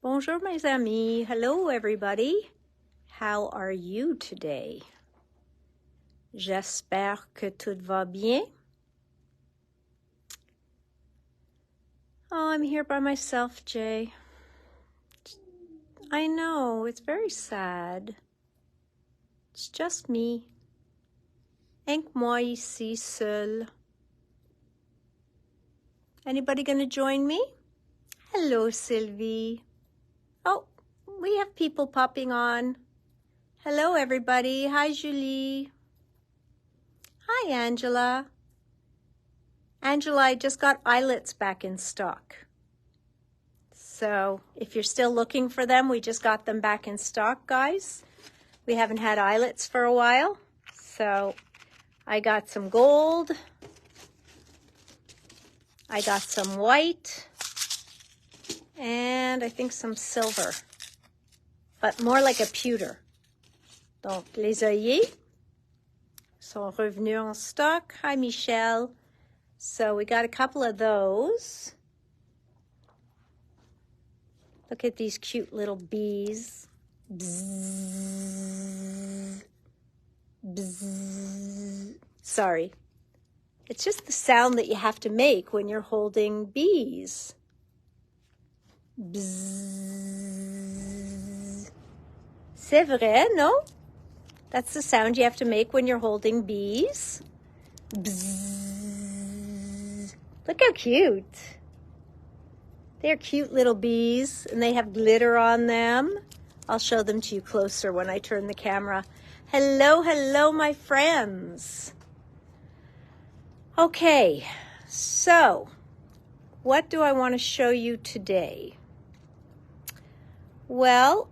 Bonjour mes amis. Hello everybody. How are you today? J'espère que tout va bien. Oh, I'm here by myself, Jay. I know, it's very sad. It's just me. Rien que moi ici, seul. Anybody gonna join me? Hello, Sylvie. Oh, we have people popping on. Hello, everybody. Hi, Julie. Hi, Angela. Angela, I just got eyelets back in stock. So if you're still looking for them, we just got them back in stock, guys. We haven't had eyelets for a while. So I got some gold. I got some white. And I think some silver. But more like a pewter. Donc, les œillets sont revenus en stock. Hi, Michelle. So we got a couple of those. Look at these cute little bees. Bzzz. Bzzz. Sorry. It's just the sound that you have to make when you're holding bees. Bzzz. C'est vrai, no? That's the sound you have to make when you're holding bees. Bzzz. Look how cute. They're cute little bees, and they have glitter on them. I'll show them to you closer when I turn the camera. Hello, hello, my friends. Okay, so what do I want to show you today? Well,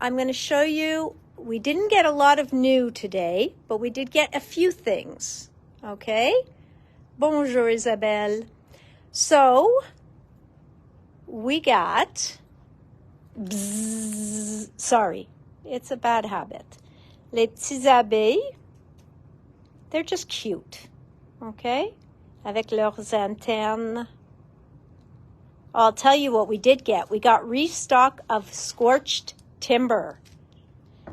I'm going to show you, we didn't get a lot of new today, but we did get a few things, okay? Bonjour, Isabelle. So, we got, bzzz, sorry, it's a bad habit. Les petits abeilles, they're just cute, okay? Avec leurs antennes. I'll tell you what we did get. We got restock of scorched timber.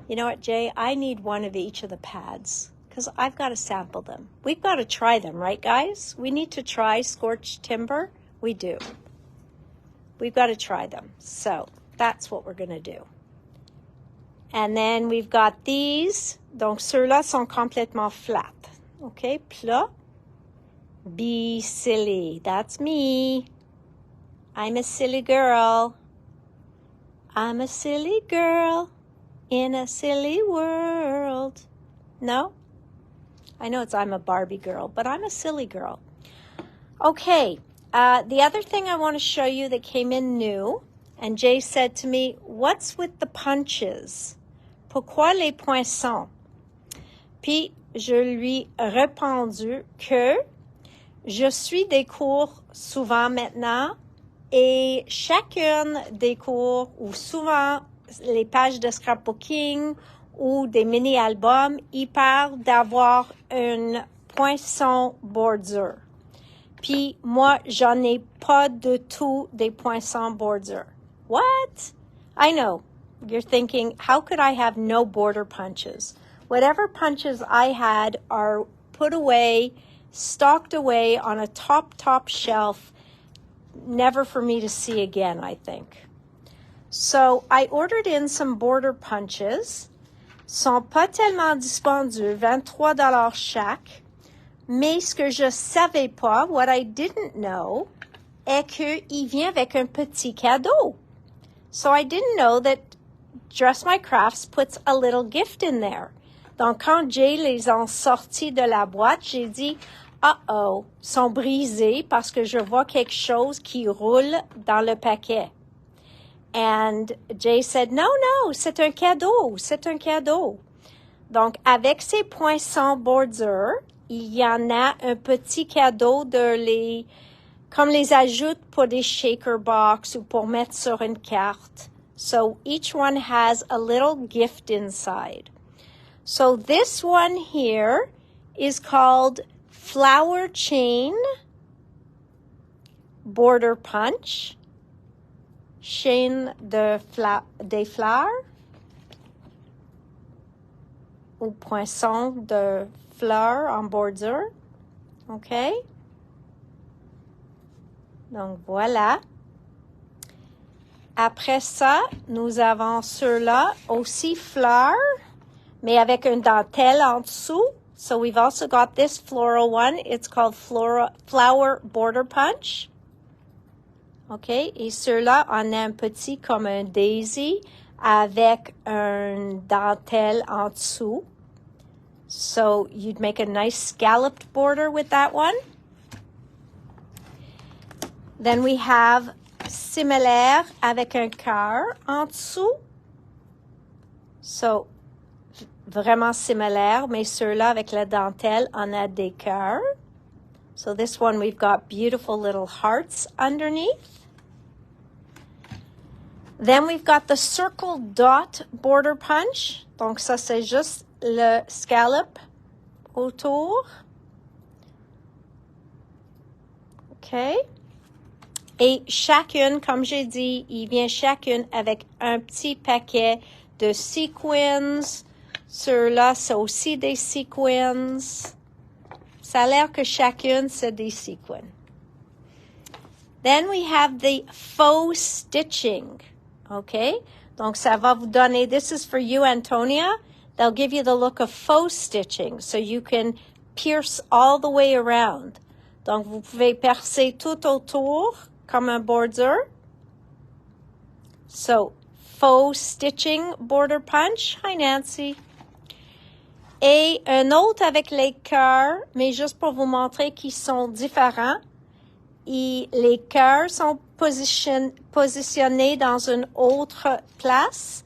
You know what, Jay? I need one of each of the pads because I've got to sample them. We've got to try them, right, guys? We need to try scorched timber. We do. We've got to try them. So that's what we're going to do. And then we've got these. Donc, ceux-là sont complètement flat. Okay, plat. Be silly. That's me. I'm a silly girl. I'm a silly girl in a silly world. No? I know I'm a Barbie girl, but I'm a silly girl. Okay. The other thing I want to show you that came in new, and Jay said to me, what's with the punches? Pourquoi les poinçons? Puis je lui ai répondu que je suis des cours souvent maintenant et chacune des cours ou souvent les pages de scrapbooking ou des mini-albums, ils parlent d'avoir une poinçon bordure. Puis moi, j'en ai pas de tout des poinçons bordure. What? I know. You're thinking, how could I have no border punches? Whatever punches I had are put away, stocked away on a top shelf, never for me to see again, I think. So I ordered in some border punches. Sont pas tellement dispendieux, $23 chaque. Mais ce que je savais pas, what I didn't know, est qu'il vient avec un petit cadeau. So I didn't know that Dress My Crafts puts a little gift in there. Donc, quand Jay les a sortis de la boîte, j'ai dit, uh-oh, sont brisés parce que je vois quelque chose qui roule dans le paquet. And Jay said, no, c'est un cadeau, c'est un cadeau. Donc, avec ces poinçons bordure, il y en a un petit cadeau comme les ajoute pour des shaker box ou pour mettre sur une carte. So each one has a little gift inside. So this one here is called Flower Chain Border Punch. chaîne des fleurs ou poinçon de fleurs en bordure. OK? Donc, voilà. Après ça, nous avons ceux-là aussi fleurs, mais avec une dentelle en dessous. So we've also got this floral one. It's called Flower Border Punch. OK? Et ceux-là, on a un petit comme un daisy avec une dentelle en dessous. So you'd make a nice scalloped border with that one. Then we have similaire avec un cœur en dessous. So, vraiment similaire, mais ceux-là avec la dentelle, on a des cœurs. So this one, we've got beautiful little hearts underneath. Then we've got the circle dot border punch. Donc ça, c'est juste le scallop autour. OK. Et chacune, comme j'ai dit, il vient chacune avec un petit paquet de sequins. Ceux-là, c'est aussi des sequins. Ça a l'air que chacune, c'est des sequins. Then we have the faux stitching. Okay? Donc, ça va vous donner, this is for you, Antonia. They'll give you the look of faux stitching. So you can pierce all the way around. Donc, vous pouvez percer tout autour comme un border. So, faux stitching border punch. Hi, Nancy. Et un autre avec les cœurs, mais juste pour vous montrer qu'ils sont différents. Et les cœurs sont positionnés dans une autre place.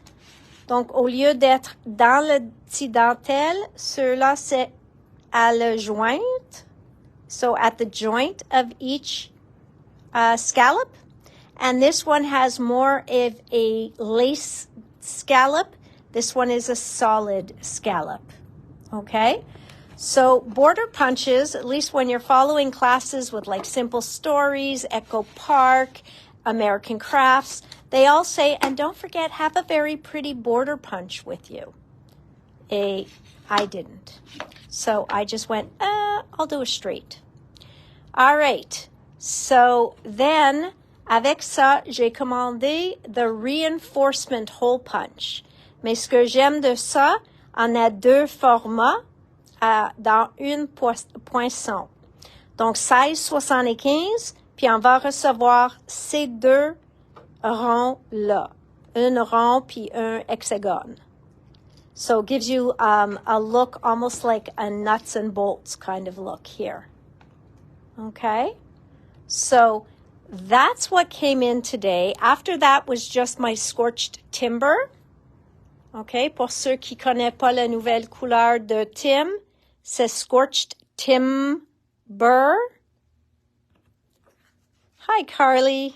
Donc, au lieu d'être dans le petit dentelle, ceux-là, c'est à le joint. So, at the joint of each scallop. And this one has more of a lace scallop. This one is a solid scallop. Okay? So border punches, at least when you're following classes with like Simple Stories, Echo Park, American Crafts, they all say, and don't forget, have a very pretty border punch with you. I didn't. So I just went, I'll do a straight. All right. So then, avec ça, j'ai commandé the reinforcement hole punch. Mais ce que j'aime de ça, on a deux formats dans une poinçon. Donc, 16,75, puis on va recevoir ces deux ronds-là. Un rond puis un hexagone. So it gives you a look almost like a nuts and bolts kind of look here. Okay? So that's what came in today. After that was just my scorched timber. OK? Pour ceux qui ne connaissent pas la nouvelle couleur de Tim, c'est scorched timber. Hi, Carly.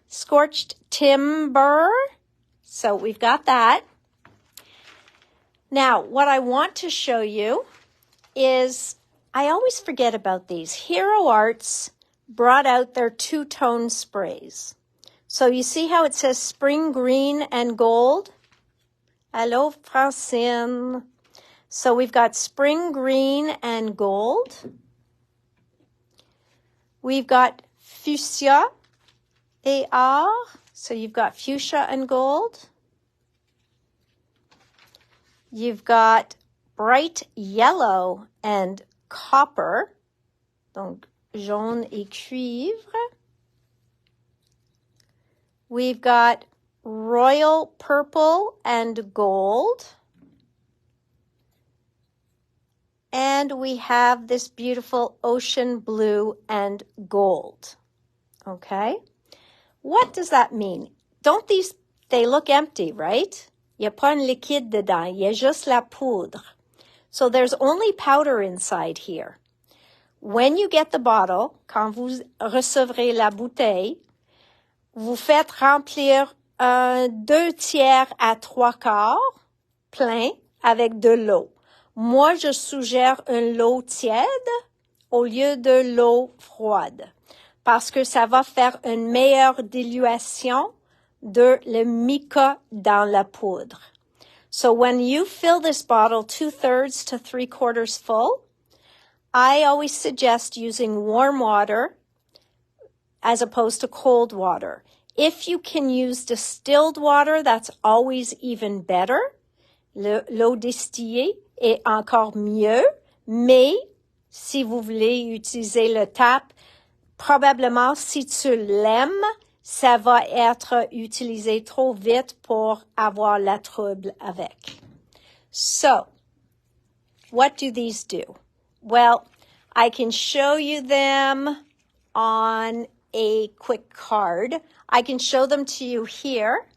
Scorched timber. So we've got that. Now, what I want to show you is, I always forget about these. Hero Arts brought out their two-tone sprays. So you see how it says spring green and gold? Hello, Francine. So we've got spring green and gold. We've got fuchsia et or. So you've got fuchsia and gold. You've got bright yellow and copper. Donc, jaune et cuivre. We've got royal purple and gold. And we have this beautiful ocean blue and gold. Okay? What does that mean? Don't they look empty, right? Il n'y a pas un liquide dedans. Il y a juste la poudre. So there's only powder inside here. When you get the bottle, quand vous recevrez la bouteille, vous faites remplir 2/3 à 3/4 plein avec de l'eau. Moi, je suggère une eau tiède au lieu de l'eau froide parce que ça va faire une meilleure dilution de le mica dans la poudre. So when you fill this bottle 2/3 to 3/4 full, I always suggest using warm water as opposed to cold water. If you can use distilled water, that's always even better. L'eau distillée est encore mieux, mais si vous voulez utiliser le tap, probablement si tu l'aimes, ça va être utilisé trop vite pour avoir la trouble avec. So, what do these do? Well, I can show you them on a quick card. I can show them to you here,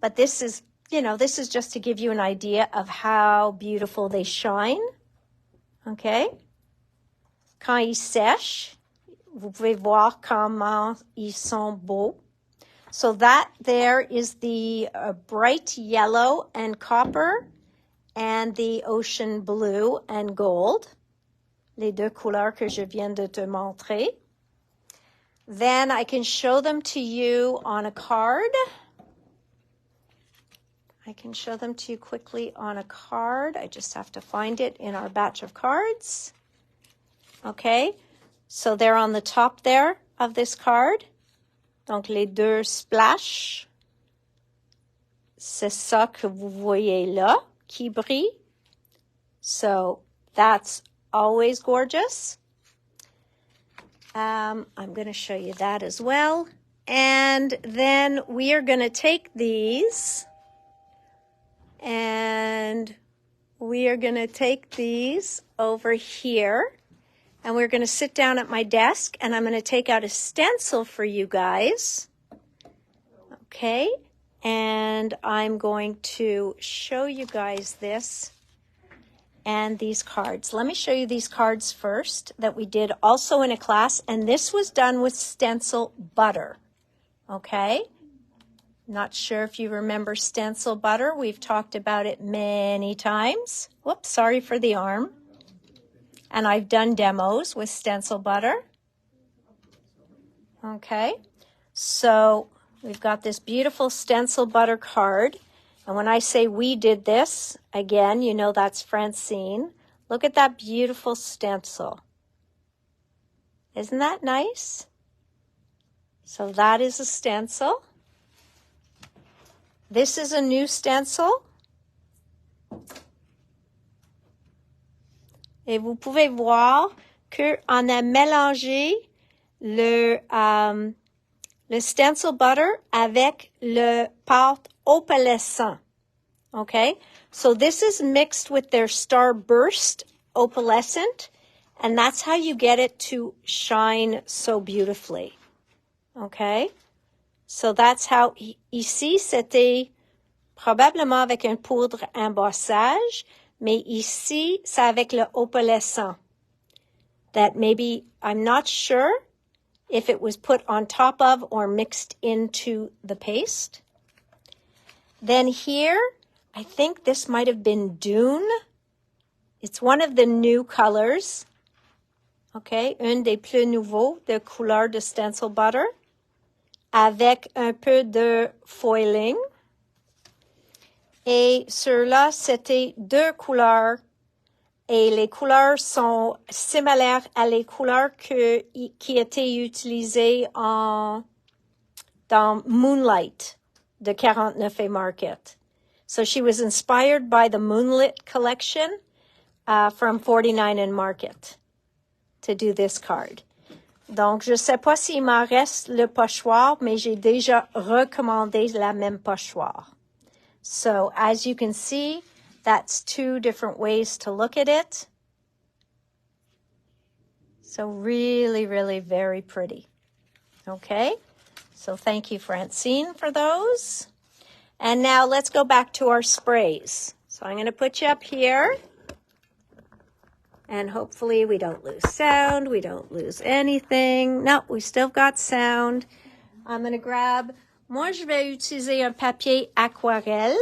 but this is, this is just to give you an idea of how beautiful they shine. Okay? Quand ils sèchent, vous pouvez voir comment ils sont beaux. So that there is the bright yellow and copper and the ocean blue and gold. Les deux couleurs que je viens de te montrer. Then I can show them to you on a card. I can show them to you quickly on a card. I just have to find it in our batch of cards. Okay, so they're on the top there of this card. Donc, les deux splash. C'est ça que vous voyez là, qui brille. So, that's always gorgeous. I'm going to show you that as well. And then we are going to take these and we are going to take these over here and we're going to sit down at my desk and I'm going to take out a stencil for you guys. Okay. And I'm going to show you guys this. And these cards. Let me show you these cards first that we did also in a class. And this was done with stencil butter. Okay? Not sure if you remember stencil butter. We've talked about it many times. Whoops, sorry for the arm. And I've done demos with stencil butter. Okay? So we've got this beautiful stencil butter card. And when I say we did this, again, you know that's Francine. Look at that beautiful stencil. Isn't that nice? So that is a stencil. This is a new stencil. Et vous pouvez voir qu'on a mélangé le stencil butter avec le pâte opalescent. Okay, so this is mixed with their Starburst opalescent, and that's how you get it to shine so beautifully. Okay, so that's how, ici c'était probablement avec une poudre embossage, mais ici c'est avec le opalescent. That maybe, I'm not sure if it was put on top of or mixed into the paste. Then here, I think this might have been Dune. It's one of the new colors. Okay, un des plus nouveaux de couleur de stencil butter. Avec un peu de foiling. Et ceux-là, c'était deux couleurs. Et les couleurs sont similaires à les couleurs qui étaient utilisées dans Moonlight de 49 Market. So she was inspired by the Moonlit collection from 49 and Market to do this card. Donc, je ne sais pas s'il m'en reste le pochoir, mais j'ai déjà recommandé la même pochoir. So, as you can see, that's two different ways to look at it. So, really, really very pretty. Okay? So, thank you, Francine, for those. And now let's go back to our sprays. So I'm going to put you up here. And hopefully we don't lose sound. We don't lose anything. No, we still got sound. I'm going to grab... Moi, je vais utiliser un papier aquarelle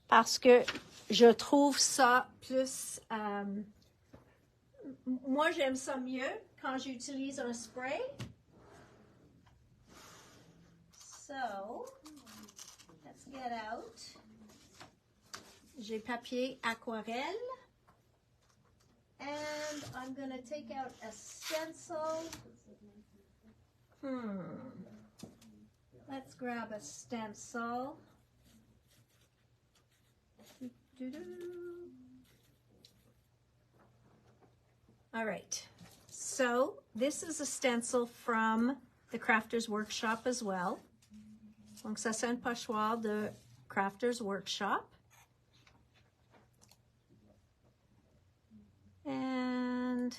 parce que je trouve ça plus... moi, j'aime ça mieux quand j'utilise un spray. So... get out. J'ai papier aquarelle. And I'm going to take out a stencil. Let's grab a stencil. All right. So this is a stencil from the Crafter's Workshop as well. Donc ça c'est un pochoir de Crafter's Workshop. And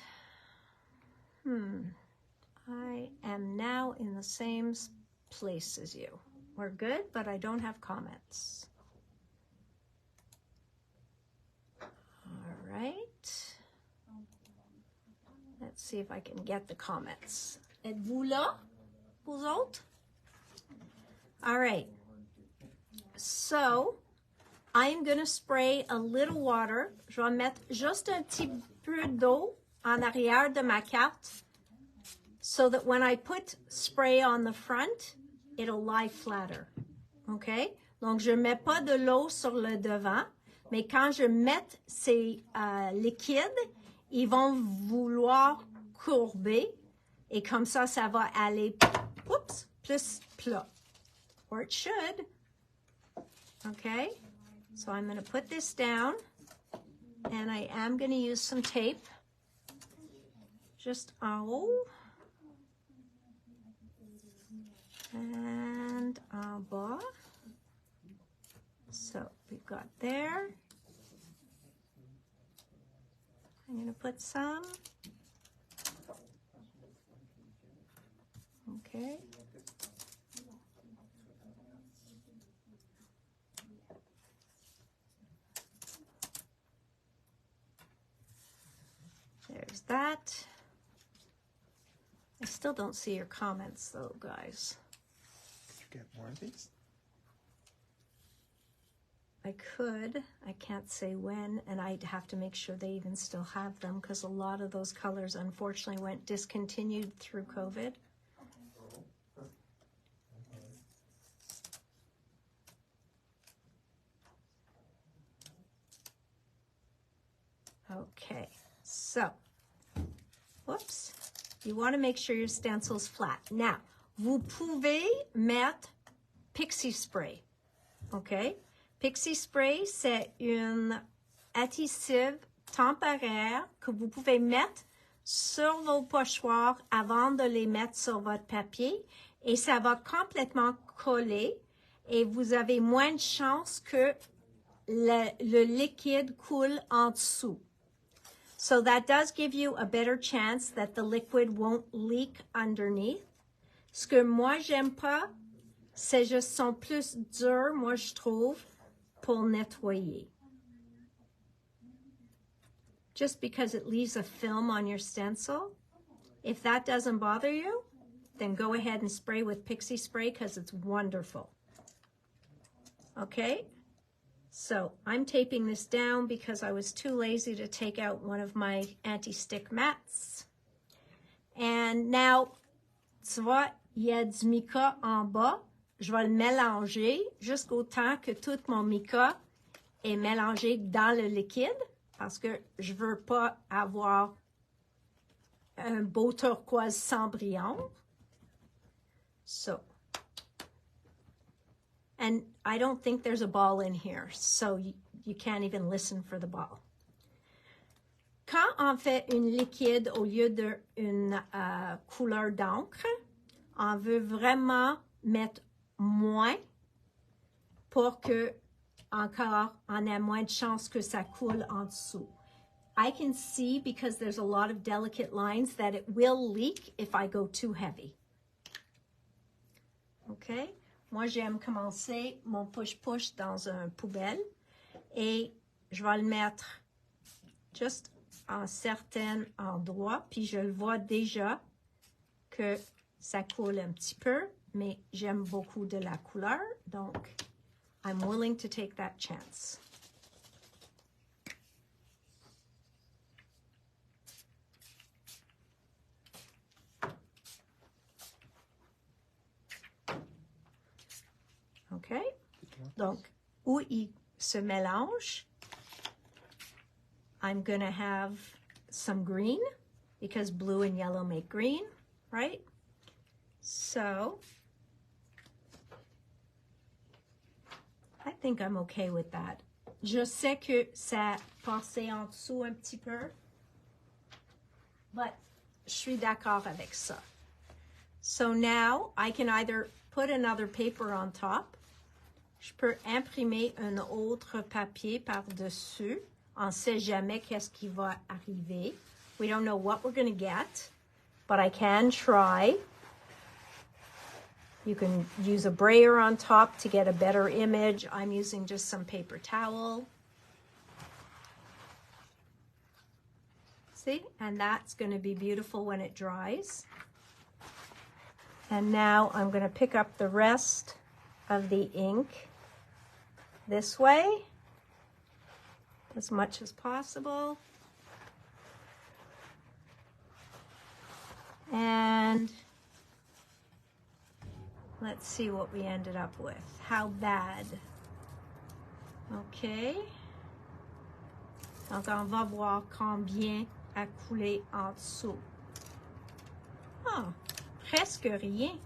I am now in the same place as you. We're good, but I don't have comments. All right. Let's see if I can get the comments. Êtes-vous là, vous autres? All right. So, I'm going to spray a little water. Je vais mettre juste un petit peu d'eau en arrière de ma carte so that when I put spray on the front, it'll lie flatter. OK? Donc, je ne mets pas de l'eau sur le devant, mais quand je mets ces liquides, ils vont vouloir courber et comme ça, ça va aller plus plat. Or it should. OK? So I'm going to put this down, and I am going to use some tape just en haut and en bas. So we've got there. I'm going to put some. Okay. There's that. I still don't see your comments though, guys. Did you get more of these? I could. I can't say when, and I'd have to make sure they even still have them because a lot of those colors unfortunately went discontinued through COVID. Okay, so, whoops, you want to make sure your stencil's flat. Now, vous pouvez mettre Pixie Spray, okay? Pixie Spray, c'est une adhesive temporaire que vous pouvez mettre sur vos pochoirs avant de les mettre sur votre papier et ça va complètement coller et vous avez moins de chances que le liquide coule en dessous. So that does give you a better chance that the liquid won't leak underneath. Ce que moi, j'aime pas, c'est juste sont plus durs, moi, je trouve, pour nettoyer. Just because it leaves a film on your stencil. If that doesn't bother you, then go ahead and spray with Pixie Spray because it's wonderful. Okay? So I'm taping this down because I was too lazy to take out one of my anti-stick mats. And now, tu vois, il y a du mica en bas. Je vais le mélanger jusqu'au temps que tout mon mica est mélangé dans le liquide parce que je veux pas avoir un beau turquoise sans brillant. So. And I don't think there's a ball in here, so you can't even listen for the ball. Quand on fait une liquide au lieu d'une couleur d'encre, on veut vraiment mettre moins pour que encore on ait moins de chances que ça coule en dessous. I can see, because there's a lot of delicate lines, that it will leak if I go too heavy. Okay? Moi, j'aime commencer mon push-push dans un poubelle et je vais le mettre juste en certains endroits, puis je le vois déjà que ça coule un petit peu, mais j'aime beaucoup de la couleur, donc I'm willing to take that chance. Okay, Donc, où ils se mélangent, I'm gonna have some green because blue and yellow make green, right? So, I think I'm okay with that. Je sais que ça passait en dessous un petit peu, but je suis d'accord avec ça. So now I can either put another paper on top. Je peux imprimer un autre papier par-dessus. On ne sait jamais qu'est-ce qui va arriver. We don't know what we're going to get, but I can try. You can use a brayer on top to get a better image. I'm using just some paper towel. See? And that's going to be beautiful when it dries. And now I'm going to pick up the rest of the ink this way as much as possible. And let's see what we ended up with. How bad? Okay. Donc, on va voir combien a coulé en dessous. Oh, presque rien.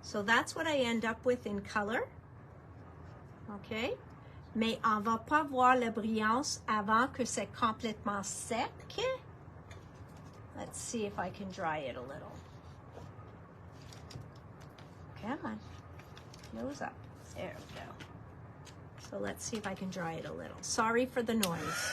So that's what I end up with in color. Okay. Mais on va pas voir la brillance avant que c'est complètement sec. Let's see if I can dry it a little. Come on, nose up. There we go. So let's see if I can dry it a little. Sorry for the noise.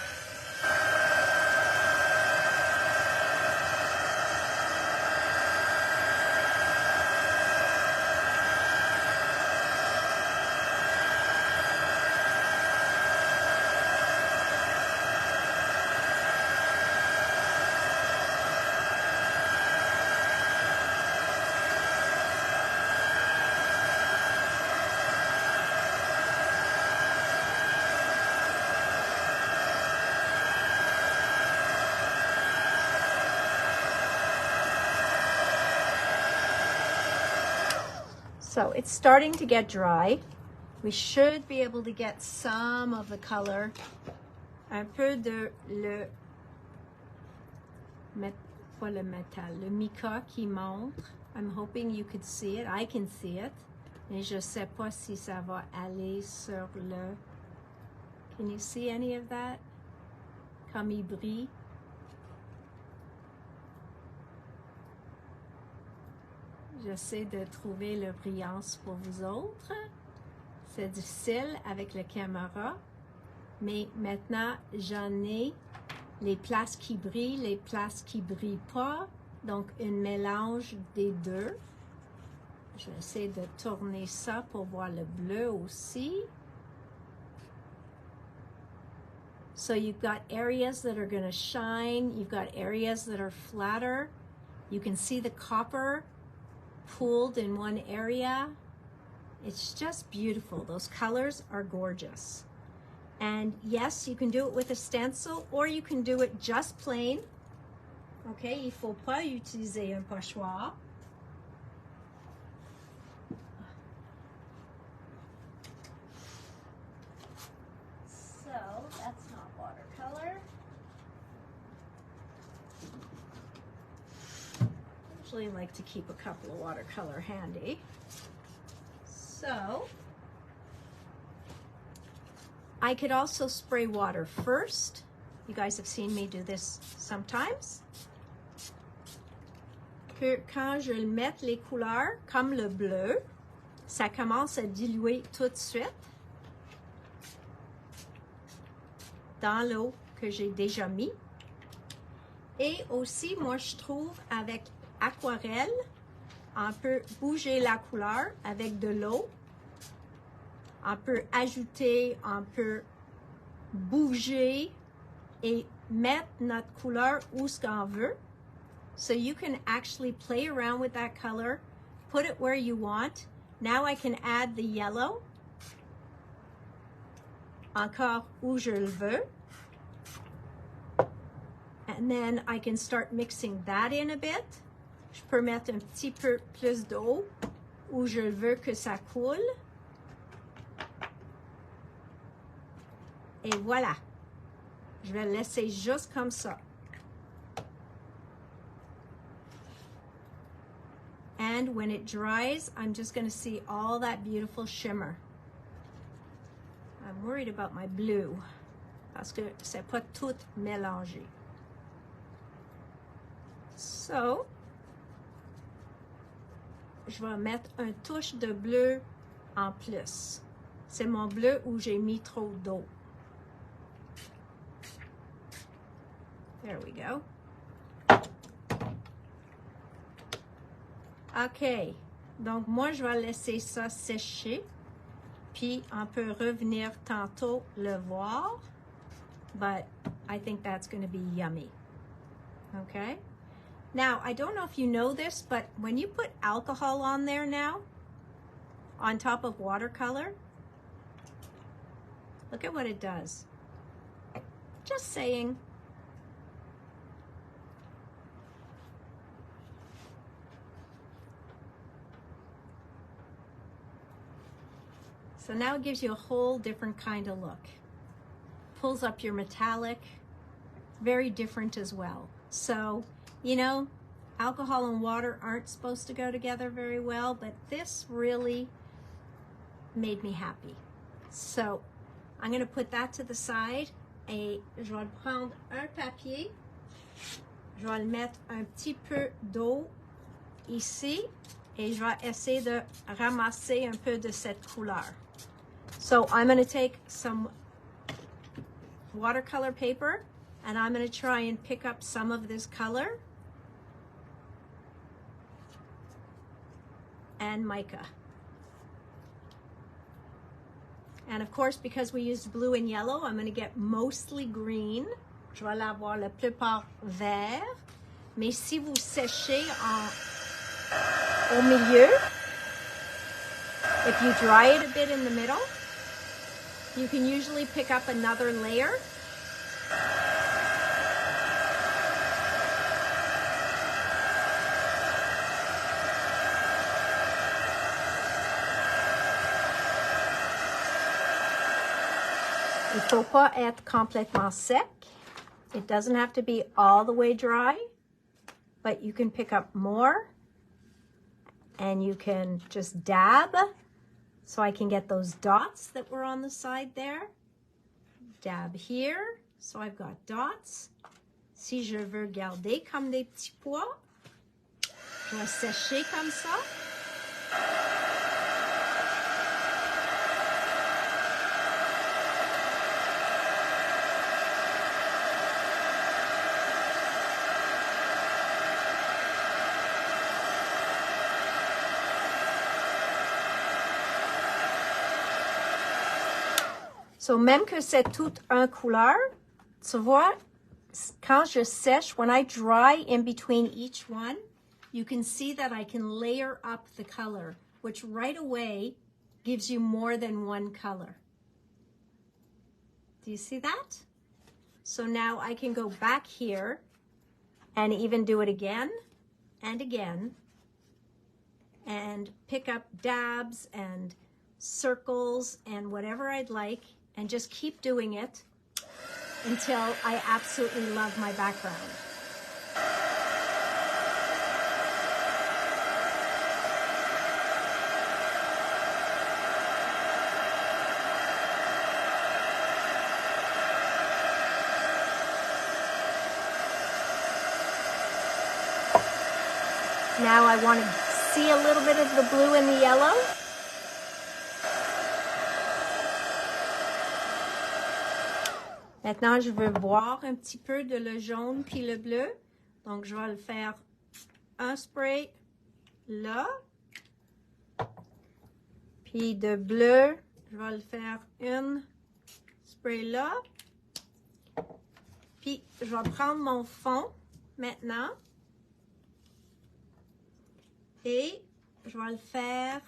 So it's starting to get dry. We should be able to get some of the color. Un peu de pas le métal, le mica qui montre. I'm hoping you could see it. I can see it. Mais je sais pas si ça va aller sur le... Can you see any of that? Comme il brille. J'essaie de trouver la brillance pour vous autres. C'est difficile avec la caméra, mais maintenant j'en ai les places qui brillent, les places qui ne brillent pas. Donc, un mélange des deux. Je vais essayer de tourner ça pour voir le bleu aussi. So you've got areas that are going to shine. You've got areas that are flatter. You can see the copper pooled in one area. It's just beautiful. Those colors are gorgeous. And yes, you can do it with a stencil or you can do it just plain. Okay, il faut pas utiliser un pochoir. So that's not watercolor. I like to keep a couple of watercolor handy. So I could also spray water first. You guys have seen me do this sometimes. Que quand je mets les couleurs, comme le bleu, ça commence à diluer tout de suite dans l'eau que j'ai déjà mis. Et aussi, moi, je trouve avec aquarelle, on peut bouger la couleur avec de l'eau. On peut ajouter, on peut bouger et mettre notre couleur où ce qu'on veut. So you can actually play around with that color, put it where you want. Now I can add the yellow. Encore où je le veux. And then I can start mixing that in a bit. Je peux mettre un petit peu plus d'eau où je veux que ça coule. Et voilà. Je vais le laisser juste comme ça. And when it dries, I'm just going to see all that beautiful shimmer. I'm worried about my blue parce que c'est pas tout mélangé. So, je vais mettre une touche de bleu en plus. C'est mon bleu où j'ai mis trop d'eau. There we go. OK. Donc, moi, je vais laisser ça sécher. Puis, on peut revenir tantôt le voir. But I think that's going to be yummy. Okay? Now, I don't know if you know this, but when you put alcohol on there now, on top of watercolor, look at what it does. Just saying. So now it gives you a whole different kind of look. Pulls up your metallic, very different as well. So, you know, alcohol and water aren't supposed to go together very well, but this really made me happy. So, I'm going to put that to the side et je vais prendre un papier. Je vais le mettre un petit peu d'eau ici et je vais essayer de ramasser un peu de cette couleur. So I'm going to take some watercolor paper and I'm going to try and pick up some of this color and mica. And of course, because we used blue and yellow, I'm going to get mostly green. Je vais l'avoir la plupart vert. Mais si vous séchez au milieu, if you dry it a bit in the middle, you can usually pick up another layer. Il ne faut pas être complètement sec. It doesn't have to be all the way dry, but you can pick up more and you can just dab. So I can get those dots that were on the side there. Dab here. So I've got dots. Si je veux garder comme des petits pois, je vais sécher comme ça. So, même que c'est tout un couleur, tu vois, quand je sèche, when I dry in between each one, you can see that I can layer up the color, which right away gives you more than one color. Do you see that? So now I can go back here and even do it again and again and pick up dabs and circles and whatever I'd like. And just keep doing it until I absolutely love my background. Now I want to see a little bit of the blue and the yellow. Maintenant, je veux voir un petit peu de le jaune puis le bleu. Donc, je vais le faire un spray là. Puis de bleu, je vais le faire une spray là. Puis, je vais prendre mon fond maintenant. Et je vais le faire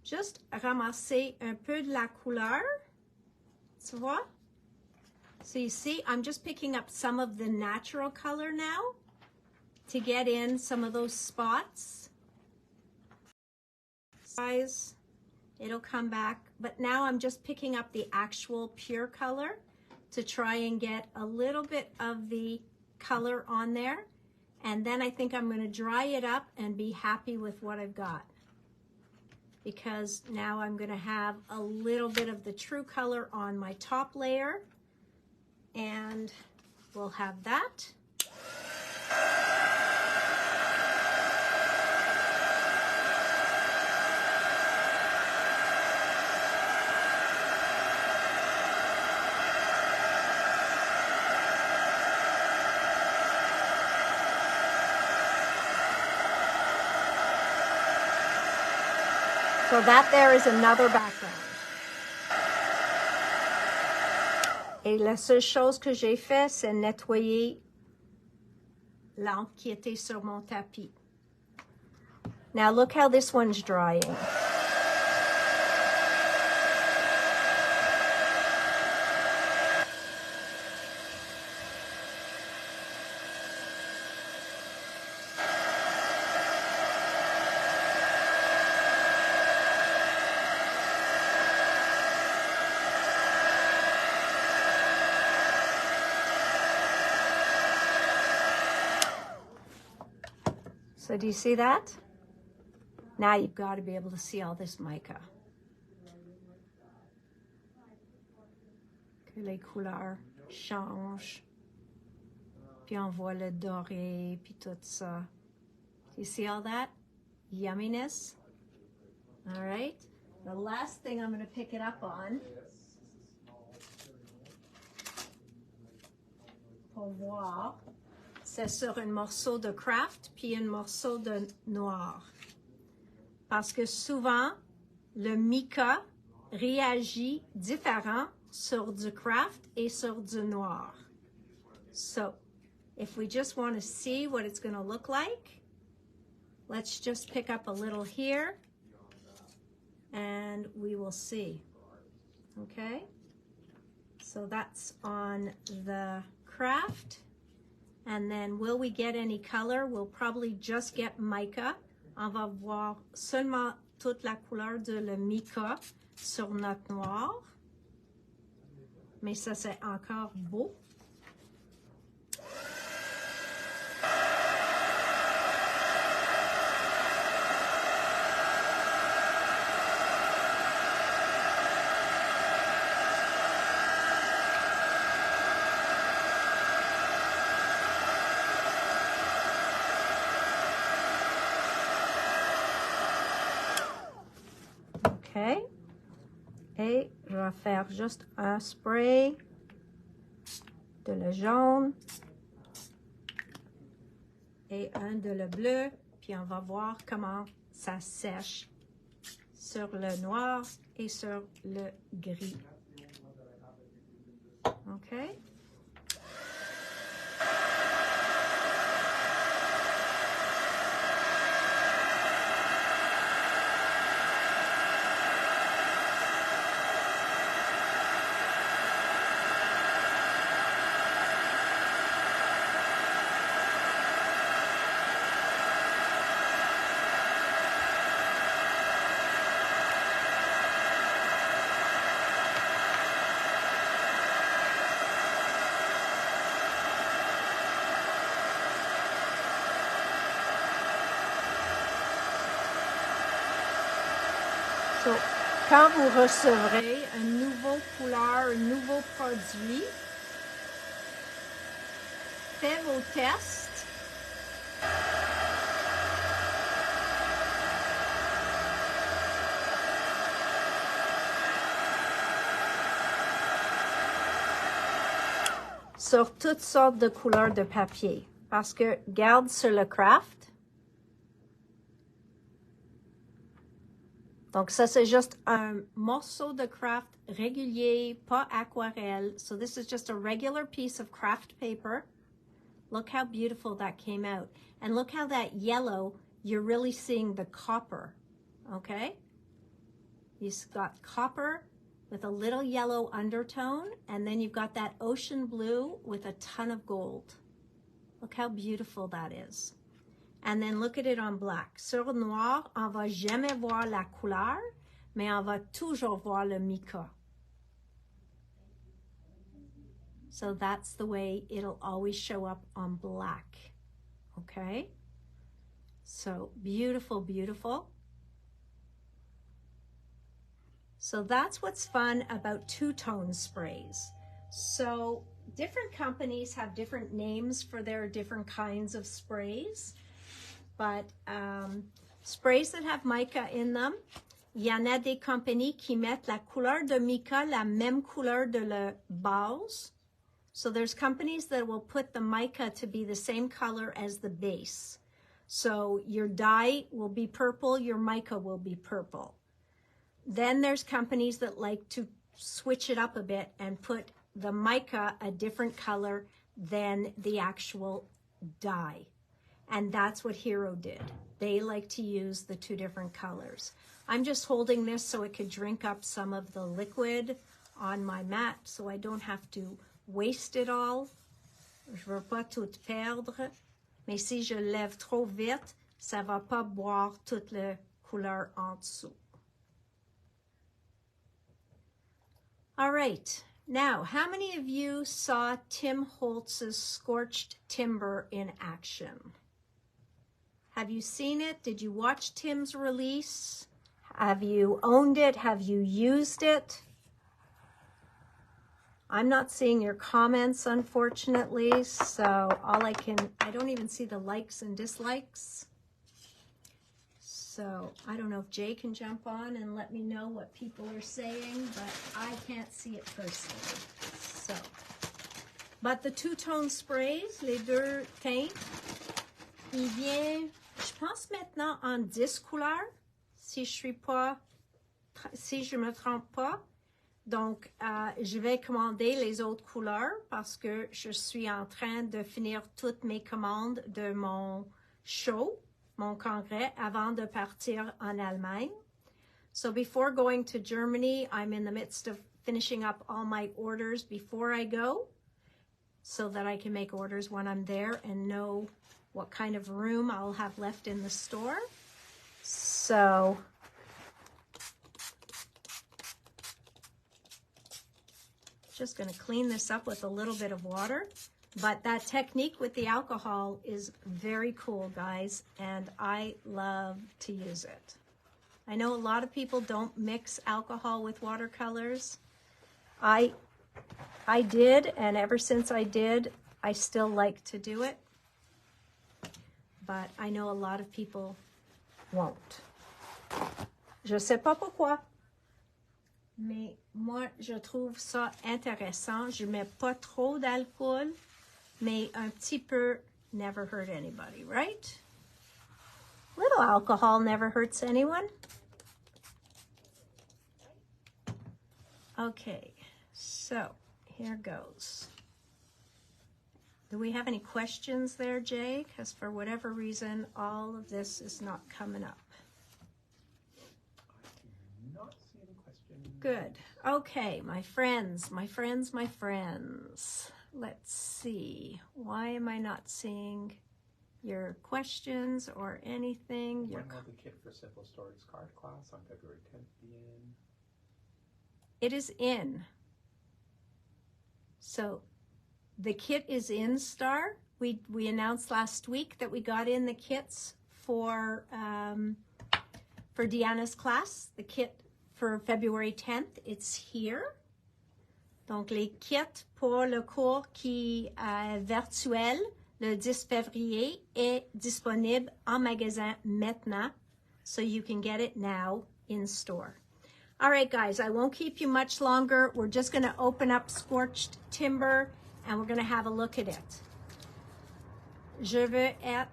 juste ramasser un peu de la couleur, tu vois? So you see, I'm just picking up some of the natural color now to get in some of those spots. Size It'll come back, but now I'm just picking up the actual pure color to try and get a little bit of the color on there. And then I think I'm going to dry it up and be happy with what I've got. Because now I'm going to have a little bit of the true color on my top layer. And we'll have that. So that there is another background. Et la seule chose que j'ai fait, c'est nettoyer l'encre qui était sur mon tapis. Now look how this one's drying. So do you see that? Now you've got to be able to see all this mica. Que les couleurs changent. Puis on voit le doré, puis tout ça. Do you see all that? Yumminess. All right. The last thing I'm going to pick it up on. Pour voir. C'est sur un morceau de craft puis un morceau de noir. Parce que souvent, le mica réagit différent sur du craft et sur du noir. So, if we just want to see what it's going to look like, let's just pick up a little here and we will see. Okay? So that's on the craft. And then will we get any color? We'll probably just get mica. On va voir seulement toute la couleur de le mica sur notre noir. Mais ça, c'est encore beau. OK. Et je vais faire juste un spray de le jaune et un de le bleu. Puis on va voir comment ça sèche sur le noir et sur le gris. OK. So, quand vous recevrez une nouvelle couleur, un nouveau produit, faites vos tests. Sur toutes sortes de couleurs de papier. Parce que, garde sur le craft. Donc, ça, c'est juste un morceau de craft régulier, pas aquarelle. So this is just a regular piece of craft paper. Look how beautiful that came out. And look how that yellow, you're really seeing the copper, okay? You've got copper with a little yellow undertone, and then you've got that ocean blue with a ton of gold. Look how beautiful that is. And then look at it on black. Sur noir, on va jamais voir la couleur, mais on va toujours voir le mica. So that's the way it'll always show up on black, okay? So beautiful, beautiful. So that's what's fun about two-tone sprays. So different companies have different names for their different kinds of sprays, but sprays that have mica in them, il y en a des compagnies qui mettent la couleur de mica, la même couleur de la base. So there's companies that will put the mica to be the same color as the base. So your dye will be purple, your mica will be purple. Then there's companies that like to switch it up a bit and put the mica a different color than the actual dye. And that's what Hero did. They like to use the two different colors. I'm just holding this so it could drink up some of the liquid on my mat so I don't have to waste it all. Je veux pas tout perdre. Mais si je lève trop vite, ça va pas boire toute la couleur en dessous. All right, now, how many of you saw Tim Holtz's Scorched Timber in action? Have you seen it? Did you watch Tim's release? Have you owned it? Have you used it? I'm not seeing your comments, unfortunately, so I don't even see the likes and dislikes. So I don't know if Jay can jump on and let me know what people are saying, but I can't see it personally. So, but the two-tone sprays, les deux teintes, il vient, je pense maintenant en 10 couleurs, si je me trompe pas. Donc, je vais commander les autres couleurs parce que je suis en train de finir toutes mes commandes de mon show, mon congrès, avant de partir en Allemagne. So before going to Germany, I'm in the midst of finishing up all my orders before I go so that I can make orders when I'm there and know what kind of room I'll have left in the store. So just going to clean this up with a little bit of water. But that technique with the alcohol is very cool, guys, and I love to use it. I know a lot of people don't mix alcohol with watercolors. I did, and ever since I did, I still like to do it. But I know a lot of people won't. Je sais pas pourquoi. Mais moi, je trouve ça intéressant. Je mets pas trop d'alcool, mais un petit peu never hurt anybody, right? Little alcohol never hurts anyone. Okay, so here goes. Do we have any questions there, Jay? Because for whatever reason, all of this is not coming up. Good. Okay, my friends. Let's see. Why am I not seeing your questions or anything? When will the kit for Simple Stories card class on February 10th be in? It is in. So the kit is in, Star. We announced last week that we got in the kits for Deanna's class. The kit for February 10th, it's here. Donc, les kits pour le cours qui est virtuel le 10 février est disponible en magasin maintenant, so you can get it now in store. All right, guys, I won't keep you much longer. We're just going to open up Scorched Timber, and we're going to have a look at it. Je veux être...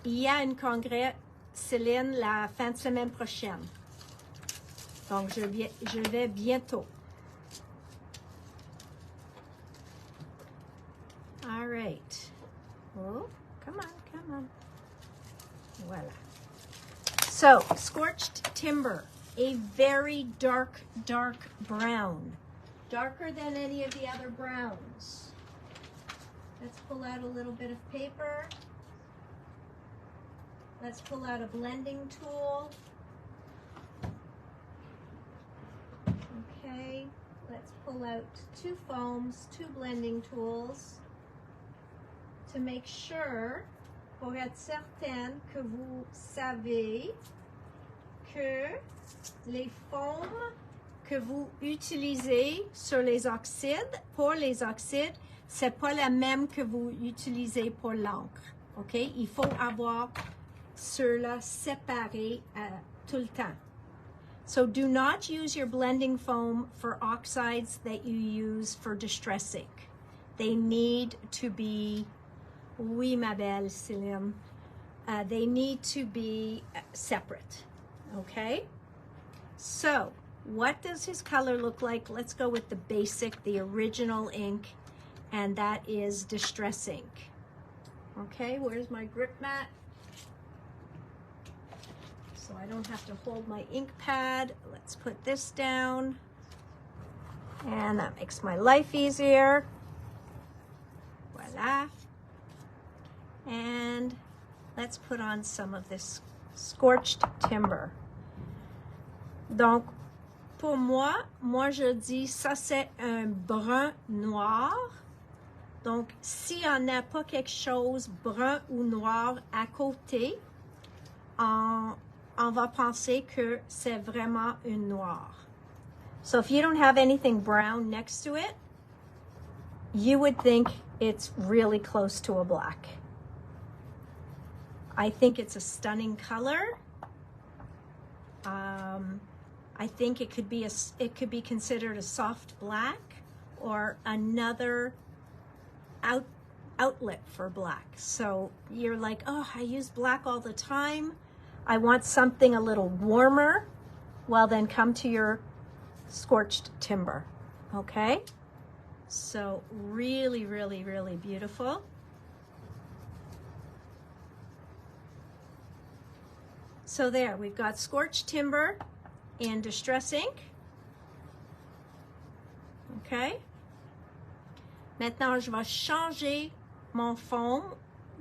il y a un congrès, Céline, la fin de semaine prochaine. Donc, je vais bientôt. All right. Oh, come on. Voila. So, Scorched Timber, a very dark brown. Darker than any of the other browns. Let's pull out a little bit of paper. Let's pull out a blending tool. Okay, let's pull out 2 foams, 2 blending tools to make sure, pour être certaine que vous savez que les foams que vous utilisez sur les oxydes, pour les oxydes, c'est pas la même que vous utilisez pour l'encre. OK? Il faut avoir ceux-là séparés tout le temps. So do not use your blending foam for oxides that you use for distress ink. They need to be, oui ma belle Céline, they need to be separate. Okay? So what does his color look like? Let's go with the basic, the original ink, and that is distress ink. Okay, where's my grip mat? So I don't have to hold my ink pad. Let's put this down. And that makes my life easier. Voila. And let's put on some of this scorched timber. Donc, pour moi je dis ça c'est un brun noir. Donc, s'il n'y en a pas quelque chose brun ou noir à côté, on va penser que c'est vraiment une noire. So if you don't have anything brown next to it, you would think it's really close to a black. I think it's a stunning color. I think it could be considered a soft black or another outlet for black. So you're like, oh, I use black all the time. I want something a little warmer. Well, then come to your scorched timber. Okay? So really, really, really beautiful. So there, we've got scorched timber in distress ink. Okay? Maintenant, je vais changer mon fond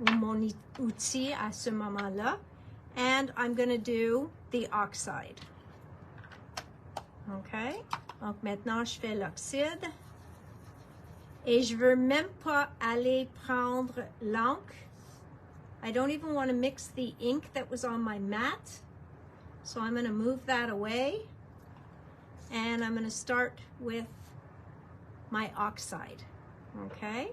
ou mon outil à ce moment-là. And I'm going to do the oxide. Okay? Donc maintenant, je fais l'oxyde. Et je veux même pas aller prendre l'encre. I don't even want to mix the ink that was on my mat. So I'm going to move that away. And I'm going to start with my oxide. Okay?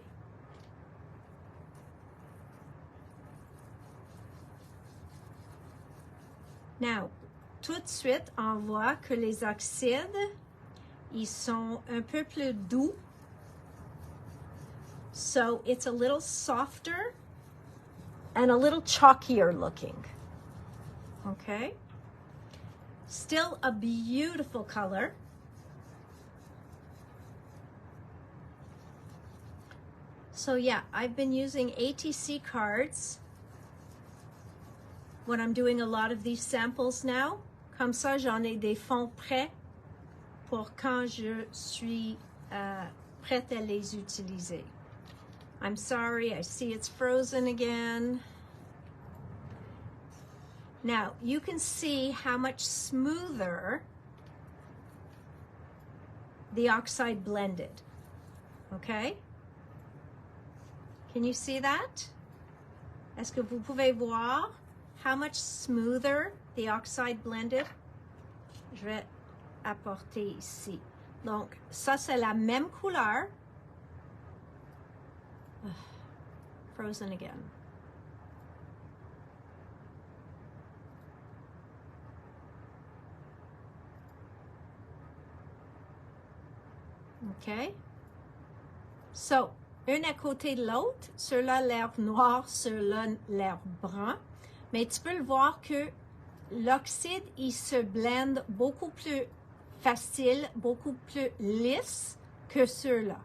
Now, tout de suite, on voit que les oxydes, ils sont un peu plus doux. So it's a little softer and a little chalkier looking. Okay? Still a beautiful color. So yeah, I've been using ATC cards when I'm doing a lot of these samples now. Comme ça, j'en ai des fonds prêts pour quand je suis prête à les utiliser. I'm sorry, I see it's frozen again. Now, you can see how much smoother the oxide blended, okay? Can you see that? Est-ce que vous pouvez voir how much smoother the oxide blended? Je vais apporter ici. Donc, ça, c'est la même couleur. Frozen again. Okay. So, un à côté de l'autre, ceux-là l'air noir, ceux-là l'air brun. Mais tu peux le voir que l'oxyde, il se blende beaucoup plus facile, beaucoup plus lisse que ceux-là.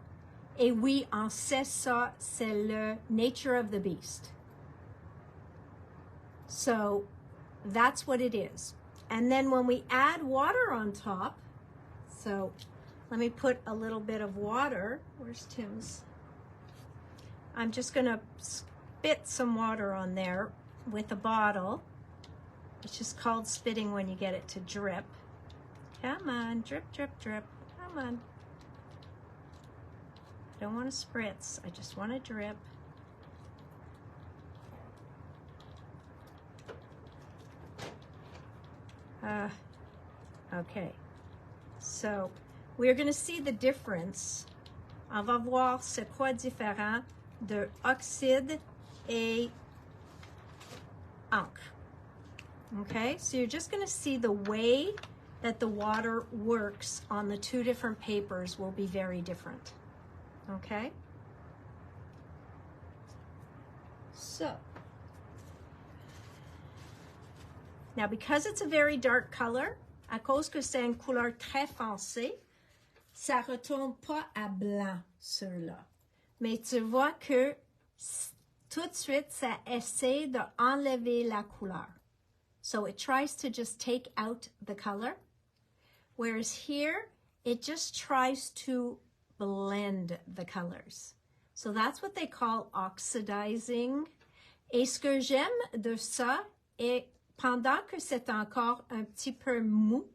Et oui, on sait ça, c'est le nature of the beast. So, that's what it is. And then when we add water on top, so let me put a little bit of water. Where's Tim's? I'm just going to spit some water on there. with a bottle. It's just called spitting when you get it to drip. Come on, drip, drip, drip. Come on. I don't want to spritz. I just want to drip. Okay. So, we're going to see the difference. On va voir c'est quoi différent de oxyde et encre. Okay, so you're just going to see the way that the water works on the two different papers will be very different. Okay? So, now because it's a very dark color, à cause que c'est une couleur très foncée, ça retourne pas à blanc, ceux-là. Mais tu vois que tout de suite, ça essaie d'enlever la couleur. So it tries to just take out the color. Whereas here, it just tries to blend the colors. So that's what they call oxidizing. Et ce que j'aime de ça est, pendant que c'est encore un petit peu mou,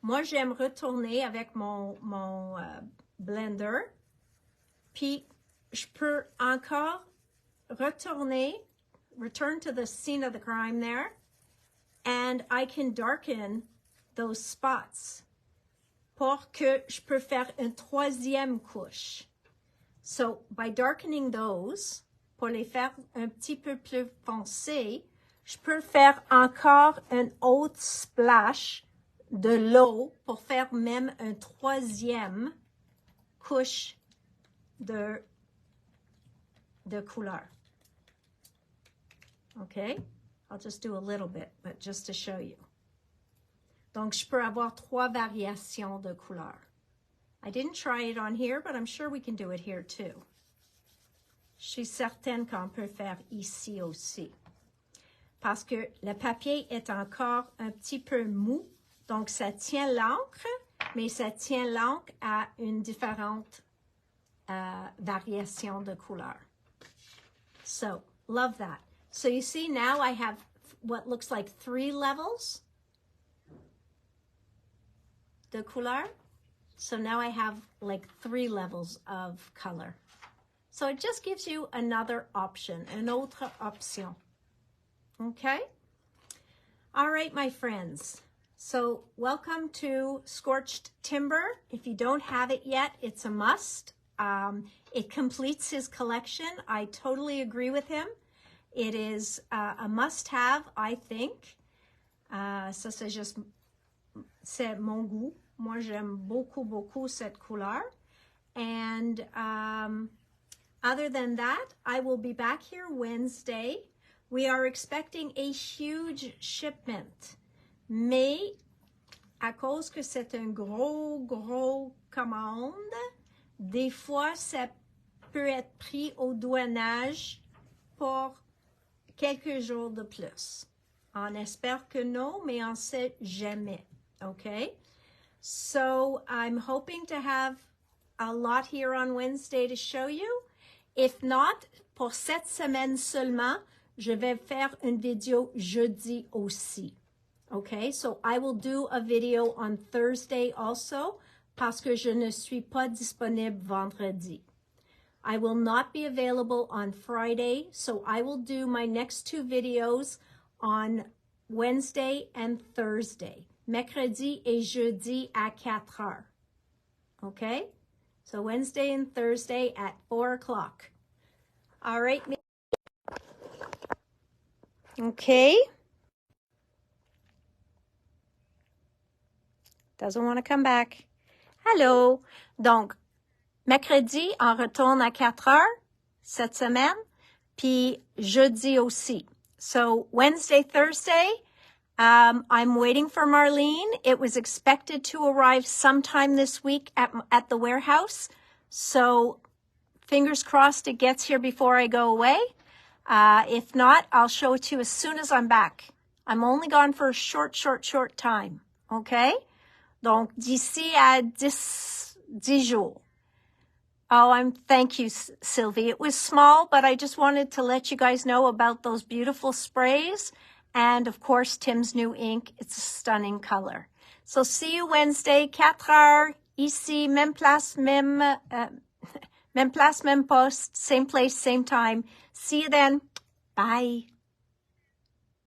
moi j'aime retourner avec mon blender, puis je peux encore retourner, return to the scene of the crime there, and I can darken those spots pour que je peux faire une troisième couche. So, by darkening those, pour les faire un petit peu plus foncés, je peux faire encore un autre splash de l'eau pour faire même une troisième couche de couleur. Okay? I'll just do a little bit, but just to show you. Donc, je peux avoir 3 variations de couleurs. I didn't try it on here, but I'm sure we can do it here too. Je suis certaine qu'on peut faire ici aussi. Parce que le papier est encore un petit peu mou, donc ça tient l'encre, mais ça tient l'encre à une différente variation de couleur. So, love that. So you see now I have what looks like 3 levels de couleur. So now I have like 3 levels of color. So it just gives you another option, une autre option. Okay? All right, my friends. So welcome to Scorched Timber. If you don't have it yet, it's a must. It completes his collection. I totally agree with him. It is a must-have, I think. Ça, c'est juste, c'est mon goût. Moi, j'aime beaucoup, beaucoup cette couleur. And other than that, I will be back here Wednesday. We are expecting a huge shipment. Mais, à cause que c'est un gros commande, des fois, ça peut être pris au douanage pour quelques jours de plus. On espère que non, mais on sait jamais. Okay? So I'm hoping to have a lot here on Wednesday to show you. If not, pour cette semaine seulement, je vais faire une vidéo jeudi aussi. Okay? So I will do a video on Thursday also, parce que je ne suis pas disponible vendredi. I will not be available on Friday, so I will do my next 2 videos on Wednesday and Thursday. Mercredi et jeudi à 4 heures. Okay? So Wednesday and Thursday at 4 o'clock. All right. Okay. Doesn't want to come back. Hello. Donc, mercredi, on retourne à 4 heures cette semaine, puis jeudi aussi. So Wednesday, Thursday, I'm waiting for Marlene. It was expected to arrive sometime this week at the warehouse. So fingers crossed it gets here before I go away. If not, I'll show it to you as soon as I'm back. I'm only gone for a short time. Okay? Donc, d'ici à 10 jours. Oh, thank you, Sylvie. It was small, but I just wanted to let you guys know about those beautiful sprays. And of course, Tim's new ink. It's a stunning color. So see you Wednesday, 4 heures, ici, même place, même poste, same place, same time. See you then. Bye.